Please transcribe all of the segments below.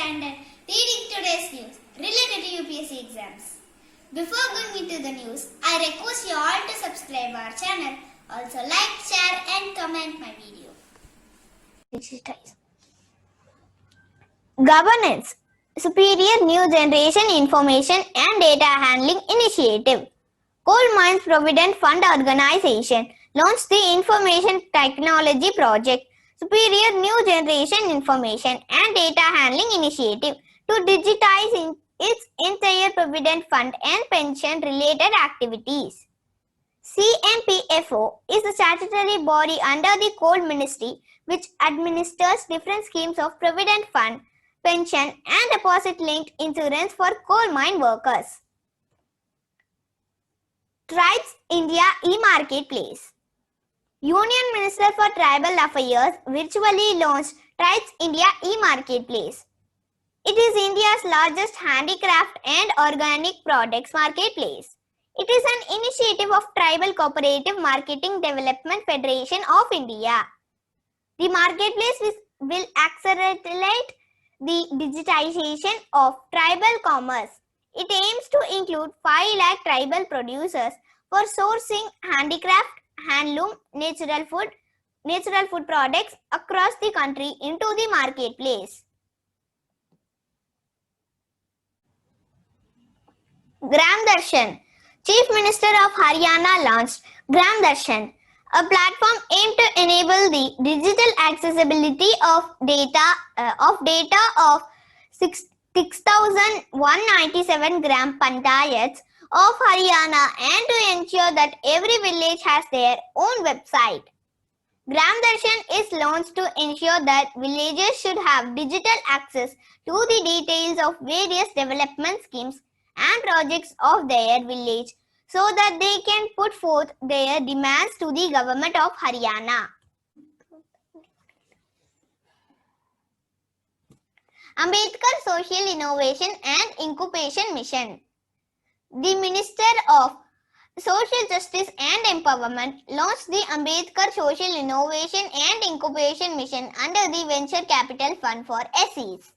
Standard, reading today's news related to UPSC exams. Before going into the news, I request you all to subscribe our channel. Also like, share and comment my video. Governance, Superior New Generation Information and Data Handling Initiative. Coal Mines Provident Fund Organization launched the Information Technology Project, Superior New Generation Information and Data Handling Initiative to digitize its entire provident fund and pension related activities. CMPFO is a statutory body under the Coal Ministry which administers different schemes of provident fund, pension and deposit-linked insurance for coal mine workers. Tribes India e-Marketplace. Union Minister for Tribal Affairs virtually launched Tribes India e-Marketplace. It is India's largest handicraft and organic products marketplace. It is an initiative of Tribal Cooperative Marketing Development Federation of India. The marketplace will accelerate the digitization of tribal commerce. It aims to include 5 lakh tribal producers for sourcing handicraft, handloom, natural food products across the country into the marketplace. Gram Darshan. Chief Minister of Haryana launched Gram Darshan, a platform aimed to enable the digital accessibility of data of 6,197 gram panchayats of Haryana and to ensure that every village has their own website. Gram Darshan is launched to ensure that villagers should have digital access to the details of various development schemes and projects of their village so that they can put forth their demands to the government of Haryana. Ambedkar Social Innovation and Incubation Mission. The Minister of Social Justice and Empowerment launched the Ambedkar Social Innovation and Incubation Mission under the Venture Capital Fund for SEs.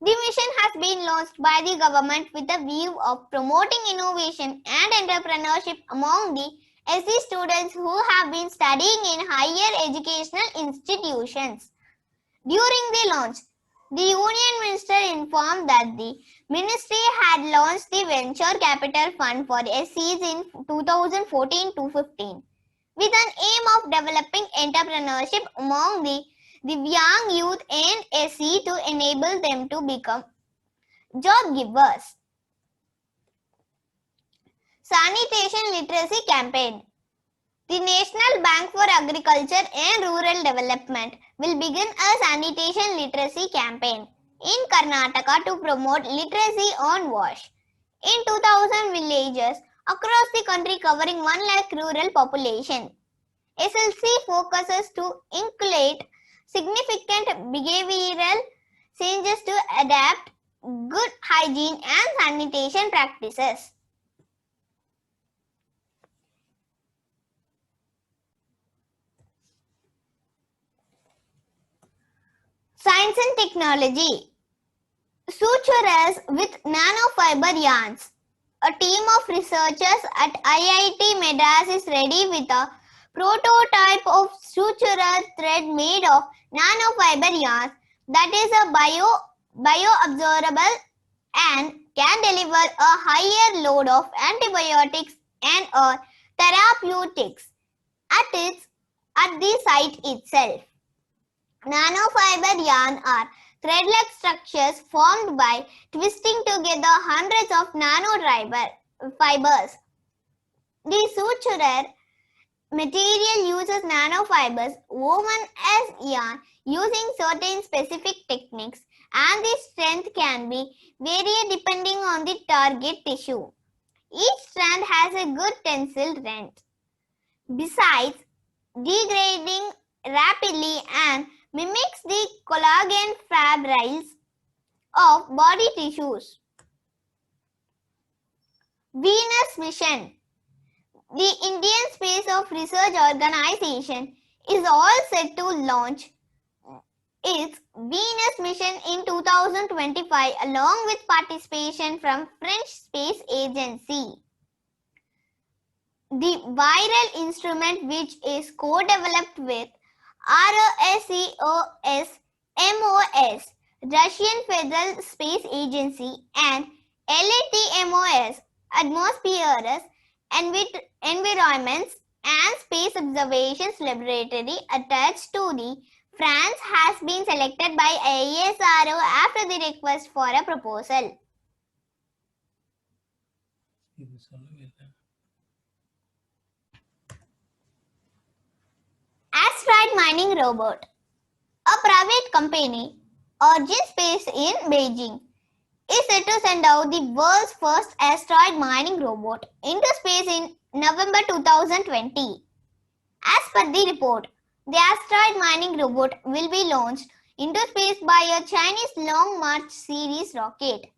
The mission has been launched by the government with a view of promoting innovation and entrepreneurship among the SE students who have been studying in higher educational institutions. During the launch, the Union Minister informed that the Ministry had launched the Venture Capital Fund for SEs in 2014-15 with an aim of developing entrepreneurship among the young youth and SE to enable them to become job givers. Sanitation Literacy Campaign. The National Bank for Agriculture and Rural Development will begin a sanitation literacy campaign in Karnataka to promote literacy on wash in 2,000 villages across the country covering 1 lakh rural population. SLC focuses to inculcate significant behavioral changes to adapt good hygiene and sanitation practices. Science and Technology. Sutures with nanofiber yarns. A team of researchers at IIT Madras is ready with a prototype of sutural thread made of nanofiber yarns that is a bioabsorbable and can deliver a higher load of antibiotics and or therapeutics at the site itself. Nanofiber yarn are thread-like structures formed by twisting together hundreds of nanofibers. The suturer material uses nanofibers woven as yarn using certain specific techniques, and the strength can be varied depending on the target tissue. Each strand has a good tensile strength. Besides degrading rapidly and mimics the collagen fibrils of body tissues. Venus Mission. The Indian Space Research Organization is all set to launch its Venus mission in 2025 along with participation from French Space Agency. The viral instrument, which is co-developed with ROSCOS MOS, Russian Federal Space Agency, and LATMOS, Atmospheric Environments and Space Observations Laboratory attached to the France, has been selected by ISRO after the request for a proposal. Asteroid mining robot. A private company, Origin Space in Beijing, is set to send out the world's first asteroid mining robot into space in November 2020. As per the report, the asteroid mining robot will be launched into space by a Chinese Long March series rocket.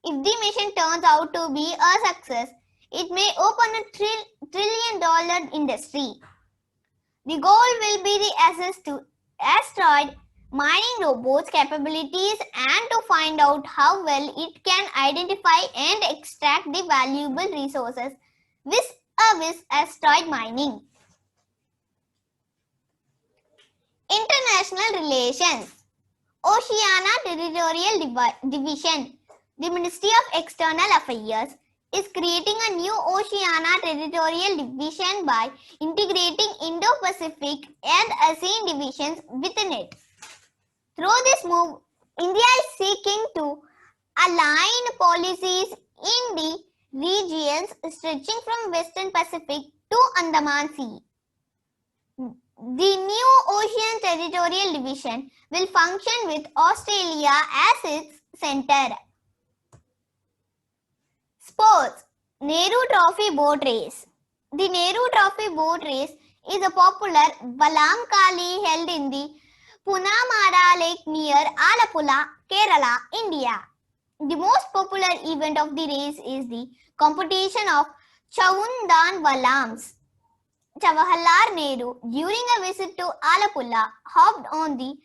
If the mission turns out to be a success, it may open a trillion-dollar industry. The goal will be the access to asteroid mining robots' capabilities and to find out how well it can identify and extract the valuable resources with asteroid mining. International Relations. Oceania Territorial Division. The Ministry of External Affairs is creating a new Oceania Territorial Division by integrating Indo-Pacific and ASEAN divisions within it. Through this move, India is seeking to align policies in the regions stretching from Western Pacific to Andaman Sea. The new Ocean Territorial Division will function with Australia as its center. Sports. Nehru Trophy Boat Race. The Nehru Trophy Boat Race is a popular Valam Kali held in the Punamada Lake near Alappuzha, Kerala, India. The most popular event of the race is the competition of Chaundan Valams. Jawaharlal Nehru, during a visit to Alappuzha, hopped on the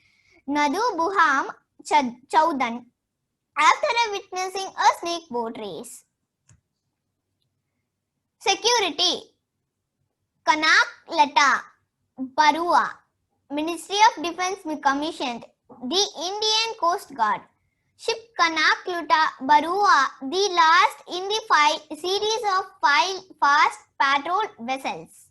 Nadu Buham Chaudan after witnessing a snake boat race. Security. Kanak Lata Barua, Ministry of Defence commissioned the Indian Coast Guard ship Kanak Lata Barua, the last in the series of 5 fast patrol vessels.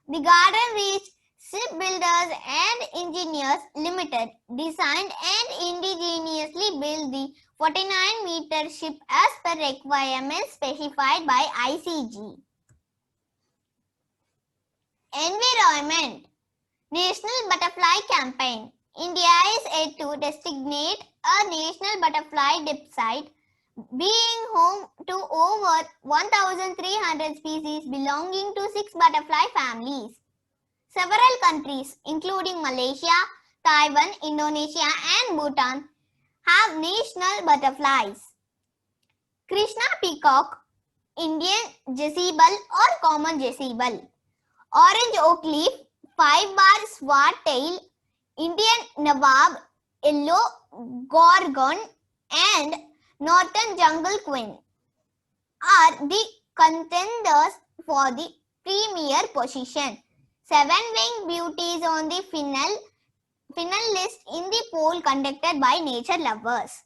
The Garden Reach Shipbuilders and Engineers Limited designed and indigenously built the 49-meter ship as per requirements specified by ICG. Environment. National Butterfly Campaign. India is yet to designate a National Butterfly Dip Site, being home to over 1,300 species belonging to 6 butterfly families. Several countries, including Malaysia, Taiwan, Indonesia, and Bhutan, have national butterflies. Krishna peacock, Indian jezebel or common jezebel, orange oak leaf, 5-bar swart tail, Indian nawab, yellow gorgon, and northern jungle queen are the contenders for the premier position. 7 winged beauties on the final list in the poll conducted by nature lovers.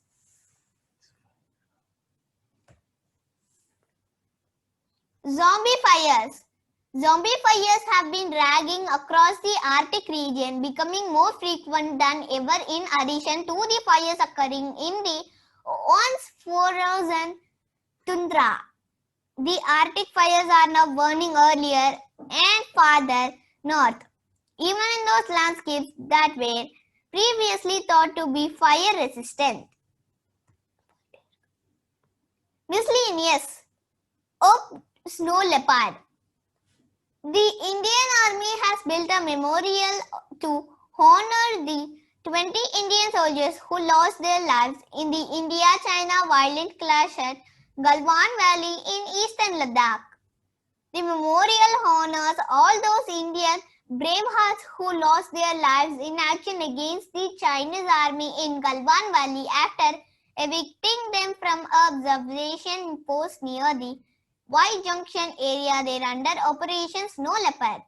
Zombie fires. Zombie fires have been raging across the Arctic region, becoming more frequent than ever in addition to the fires occurring in the once frozen tundra. The Arctic fires are now burning earlier and farther north, even in those landscapes that were previously thought to be fire resistant. Miscellaneous. Oak snow leopard. The Indian Army has built a memorial to honor the 20 Indian soldiers who lost their lives in the India-China violent clash at Galwan Valley in eastern Ladakh. The memorial honors all those Indian bravehearts who lost their lives in action against the Chinese army in Galwan Valley after evicting them from observation post near the Y Junction area there under Operation Snow Leopard.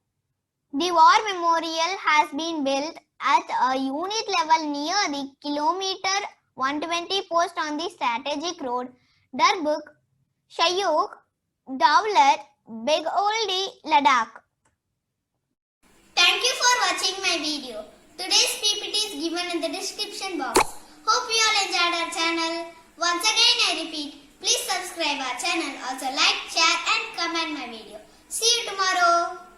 The war memorial has been built at a unit level near the kilometer 120 post on the strategic road Darbuk, Shayok, Dowlat, Begoldi, Ladakh. Thank you for watching my video. Today's PPT is given in the description box. Hope you all enjoyed our channel. Once again I repeat, please subscribe our channel. Also like, share and comment my video. See you tomorrow.